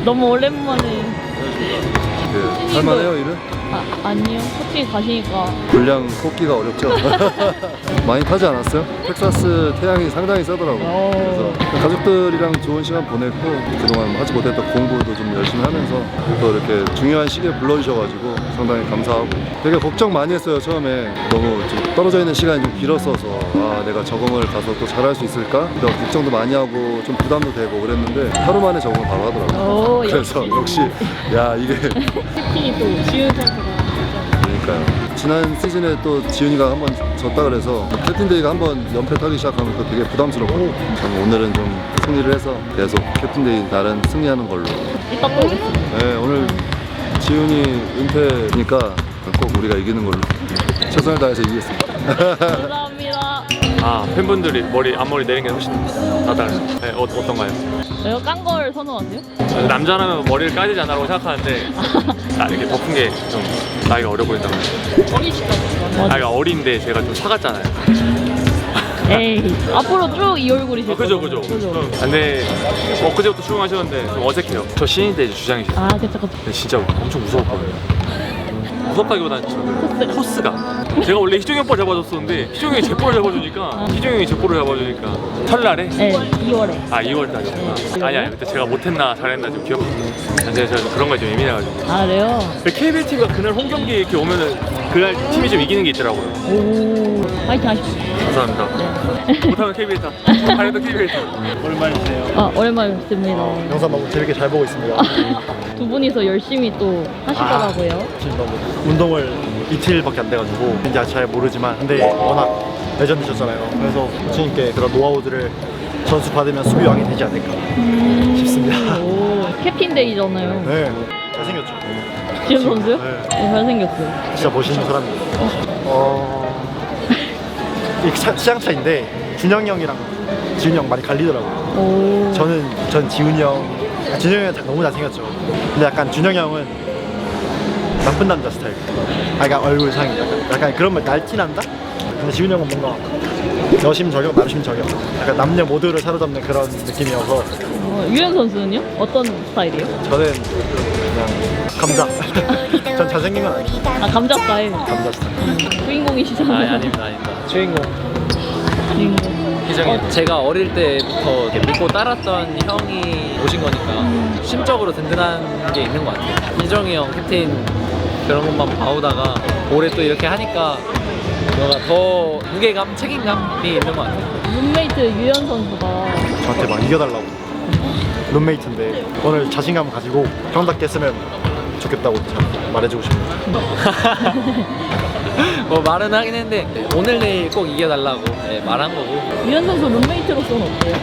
너무 오랜만에. 할만해요 일은? 아니요. 코치 가시니까. 불량 꽂기가 어렵죠. 많이 타지 않았어요? 텍사스 태양이 상당히 세더라고요. 그래서 가족들이랑 좋은 시간 보냈고 그동안 하지 못했던 공부도 좀 열심히 하면서 또 이렇게 중요한 시기에 불러주셔가지고 상당히 감사하고 되게 걱정 많이 했어요. 처음에 너무 좀 떨어져 있는 시간이 좀 길었어서 아 내가 적응을 가서 또 잘할 수 있을까? 또 걱정도 많이 하고 좀 부담도 되고 그랬는데 하루 만에 적응을 바로 하더라고요. 그래서 역시 야 이게 특히 또 지은 선수가 그러니까요. 지난 시즌에 또 지훈이가 한번 졌다 그래서 캡틴데이가 한번 연패 타기 시작하면 또 되게 부담스럽고 참 오늘은 좀 승리를 해서 계속 캡틴데이 날은 승리하는 걸로. 이따 또 오겠습니다. 네 오늘 지훈이 은퇴니까 꼭 우리가 이기는 걸로 최선을 다해서 이기겠습니다. 감사합니다. 아 팬분들이 앞머리 내린 게 훨씬 낫다는. 네, 어떤가요? 왜요? 깐 걸 선호하세요? 남자라면 머리를 까지지 않으라고 생각하는데 나 이렇게 덮은 게 좀 나이가 어려 보인다고. 어리시다고. 나이가 어린데 제가 좀 사갔잖아요. 에이. 앞으로 쭉 이 얼굴이실 그죠. 거죠? 근데 엊그제부터 출근하셨는데 좀 어색해요. 저 신인 때 이제 주장이시죠. 아, 그쵸. 근데 진짜 엄청 무서웠거든요. 무섭다기보다는 저는 토스가 제가 원래 희종이 오빠 잡아줬었는데 희종이 형이 제 볼을 잡아주니까 희종이 형이 제 볼을 잡아주니까 설날에 네, 2월에. 아 2월 달이었구나. 아니야 그때 제가 못했나 잘했나 좀 기억. 제가 그런 거에 좀 예민해가지고. 아, 그래요? KBL TV가 그날 홈 경기 이렇게 오면은 그날 팀이 좀 이기는 게 있더라고요. 오, 파이팅 하십시오. 감사합니다. 못하면 KBL 타. 잘해도 KBL 타. 오랜만이세요. 아, 오랜만에 뵙습니다. 영상 너무 재밌게 잘 보고 있습니다. 두 분이서 열심히 또 하시더라고요. 지금 너무 운동을 이틀밖에 안 돼가지고 이제 잘 모르지만 근데 워낙 레전드셨잖아요. 그래서 코치님께 그런 노하우들을 전수 받으면 수비왕이 되지 않을까 싶습니다. 오, 캡틴데이잖아요. 네, 잘생겼죠. 지금 선수요? 네. 네, 잘생겼어요. 진짜 멋있는 사람입니다. 이게 취향 차인데 준영이 형이랑 지훈이 형 많이 갈리더라고요. 오. 전 지훈이 준영이 형은 너무 잘생겼죠. 근데 약간 준영이 형은 나쁜 남자 스타일. 그러니까 얼굴상이 약간 그런 말 날티난다? 근데 지훈이 형은 뭔가 여심저격, 남심저격. 약간 남녀 모두를 사로잡는 그런 느낌이어서 유현 선수는요? 어떤 스타일이에요? 저는 그냥 감자. 전 잘생긴 건 아니에요. 아, 감자 스타일. 감자 스타일. 주인공이시잖아요. 아닙니다. 주인공 주인공. 희정이 제가 어릴 때부터 이렇게 믿고 따랐던 형이 오신 거니까 심적으로 든든한 게 있는 것 같아요. 희정이 형 캡틴 그런 것만 봐오다가 올해 또 이렇게 하니까 뭔가 더 무게감, 책임감이 있는 것 같아요. 룸메이트 유현 선수가 저한테 막 이겨달라고. 룸메이트인데 오늘 자신감 가지고 형답게 했으면 좋겠다고 말해주고 싶네요. 뭐 말은 하긴 했는데 오늘 내일 꼭 이겨달라고 말한 거고. 유현 선수 룸메이트로서는 어때요?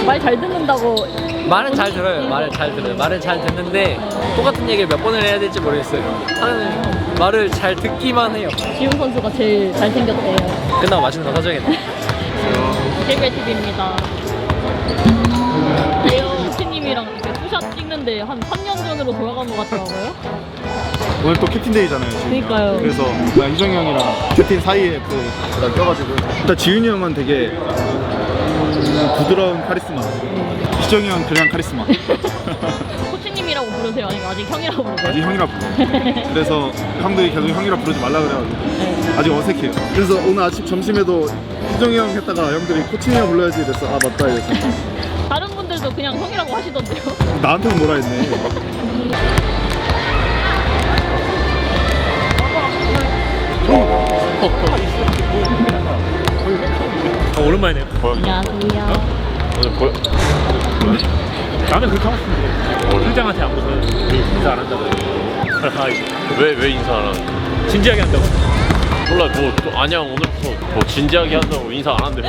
말 잘 듣는다고. 말은 잘 들어요. 말을 잘 들어요. 말을 잘 듣는데 똑같은 얘기를 몇 번을 해야 될지 모르겠어요. 하는 말을 잘 듣기만 해요. 지훈 선수가 제일 잘생겼대요. 끝나고 맛있는 거 사줘야겠네. KBL TV입니다. 레오 코치님이랑 이렇게 투샷 찍는데 한 3년 전으로 돌아간 것 같더라고요. 오늘 또 캡틴데이잖아요. 그러니까요. 그래서 나 희정이 형이랑 캡틴 사이에 또 껴가지고 일단 지훈이 형은 되게 부드러운 카리스마, 희정이 형은 그냥 카리스마. 코치님이라고 부르세요? 아니면 아직 형이라고 부르세요? 아직 형이라 불러. 그래서 형들이 계속 형이라 부르지 말라 그래가지고 아직 어색해요. 그래서 오늘 아침 점심에도 희정이 형 했다가 형들이 코치님이라 불러야지 이랬어. 아 맞다 이랬어. 다른 분들도 그냥 형이라고 하시던데요? 나한테는 뭐라 했네. 오랜만이네요. 안녕하세요. 오늘 나는 그렇게 하고 싶은데 실장한테 안 보면 인사 안 한다고. 왜 인사 안 하는? 진지하게 한다고. 몰라 뭐 아니야 오늘부터 뭐 진지하게 한다고 인사 안 한대.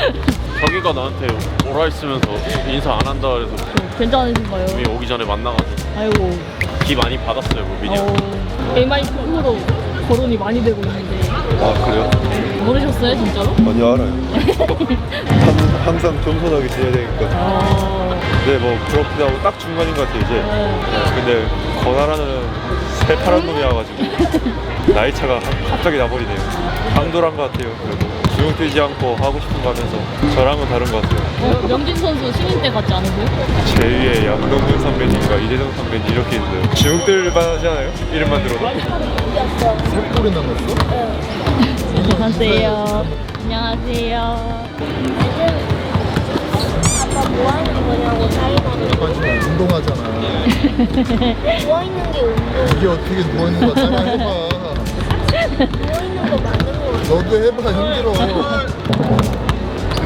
자기가 나한테 오라 했으면서 인사 안 한다 그래서 괜찮으신가요? 이미 오기 전에 만나가지고 아이고. 기 많이 받았어요 무빈이 형. MI 프로로 거론이 많이 되고 있는데 아 그래요? 모르셨어요 진짜로? 아니요 알아요. 항상 겸손하게 지내야 되니까. 근데 뭐 그렇기도 하고 딱 중간인 것 같아 이제. 근데 권하라는 새파란 놈이 와가지고 나이 차가 갑자기 나버리네요. 강돌한 것 같아요. 그래도 주눅 들지 않고 하고 싶은 거 하면서 저랑은 다른 것 같아요. 명진 선수 신인 때 같지 않으세요? 제2의 양동근 선배님과 이재정 선배님 이렇게 있어요. 주눅 들만 하지 않아요? 이름만 들어도. 셋골이 남았어? 안녕하세요. 안녕하세요. 아빠 뭐 하는 거냐고 사이버를 아빠 지금 운동하잖아. 누워 있는 게 운동 이게 어떻게 누워있는 거야? 따라 해봐. 누워 있는 거 맞는 거 같아. 너도 해봐. 힘들어.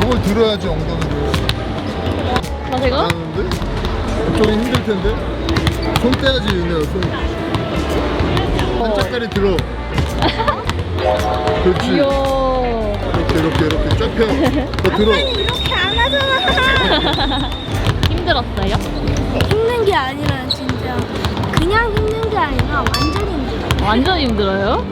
이걸 들어야지 엉덩이를. 나 제가? 하는데? 좀 힘들 텐데? 손 떼야지 윤혜야 손. 한 짝다리 들어. 그렇지. 이야. 이렇게 쫙 펴. 더 들어. 아빠는 이렇게 안 하잖아. 힘들었어요? 힘든 게 아니라 진짜 그냥 힘든 게 아니라 완전 힘들어. 완전 힘들어요?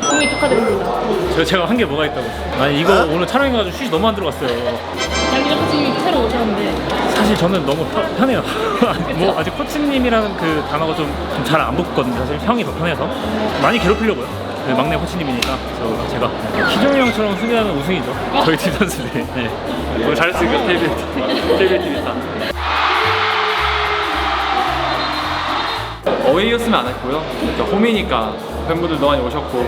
승리 축하드립니다. 제가 한 게 뭐가 있다고. 아니 이거 오늘 촬영해가지고 슛이 너무 안 들어갔어요. 양기정 코치님이 새로 오셨는데 사실 저는 너무 편해요. 뭐 아직 코치님이라는 그 단어가 좀 잘 안 붙거든요. 사실 형이 더 편해서 많이 괴롭히려고요. 그 막내 코치님이니까 그래서 제가 희종이 형처럼 승리하면 우승이죠. 저희 팀 선수들이. 네. 오늘 잘했으니까 KBTV 다. 어웨이였으면 안 했고요. 홈이니까 팬분들도 많이 오셨고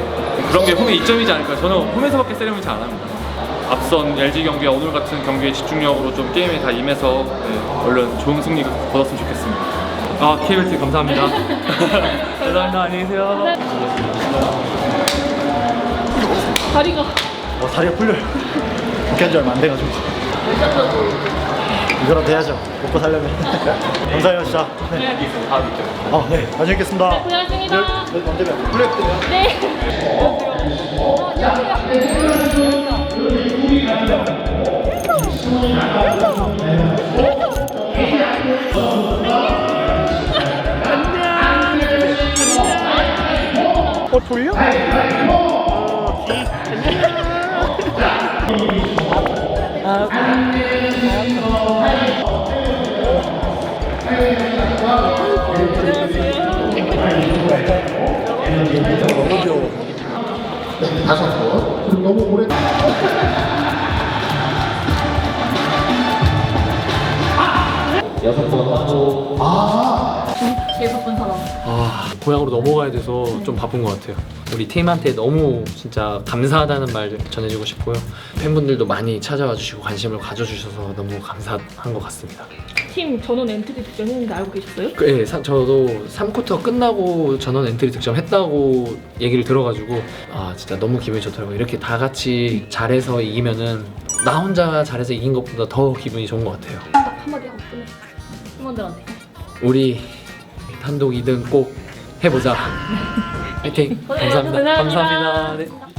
그런 게 홈의 이점이지 않을까. 저는 홈에서밖에 세레모니 잘 안 합니다. 앞선 LG 경기와 오늘 같은 경기의 집중력으로 좀 게임에 다 임해서 얼른 좋은 승리 거뒀으면 좋겠습니다. 아, KBT 감사합니다. 감사합니다. 안녕히 계세요. 다리가 다리가 풀려요. 복귀한 지 얼마 안 돼가지고 이거라도 해야죠. 먹고 살려면. 감사해요 진짜. 네. 네. 나중에 뵙겠습니다. 네, 고생하셨습니다. 언제면 플레이 때요. 네. 졸려? 다섯 번. 너무 오래. 계속 본 사람. 아, 고향으로 넘어가야 돼서 좀 바쁜 것 같아요. 우리 팀한테 너무 진짜 감사하다는 말 전해주고 싶고요. 팬분들도 많이 찾아와 주시고 관심을 가져주셔서 너무 감사한 것 같습니다. 팀 전원 엔트리 득점했는데 알고 계셨어요? 네, 저도 3쿼터 끝나고 전원 엔트리 득점했다고 얘기를 들어가지고 아 진짜 너무 기분이 좋더라고요. 이렇게 다 같이 잘해서 이기면은 나 혼자 잘해서 이긴 것보다 더 기분이 좋은 것 같아요. 딱 한마디 하고 끝내. 팀원들한테. 우리 단독 2등 꼭 해보자. 화이팅! 감사합니다. 감사합니다. 감사합니다. 네.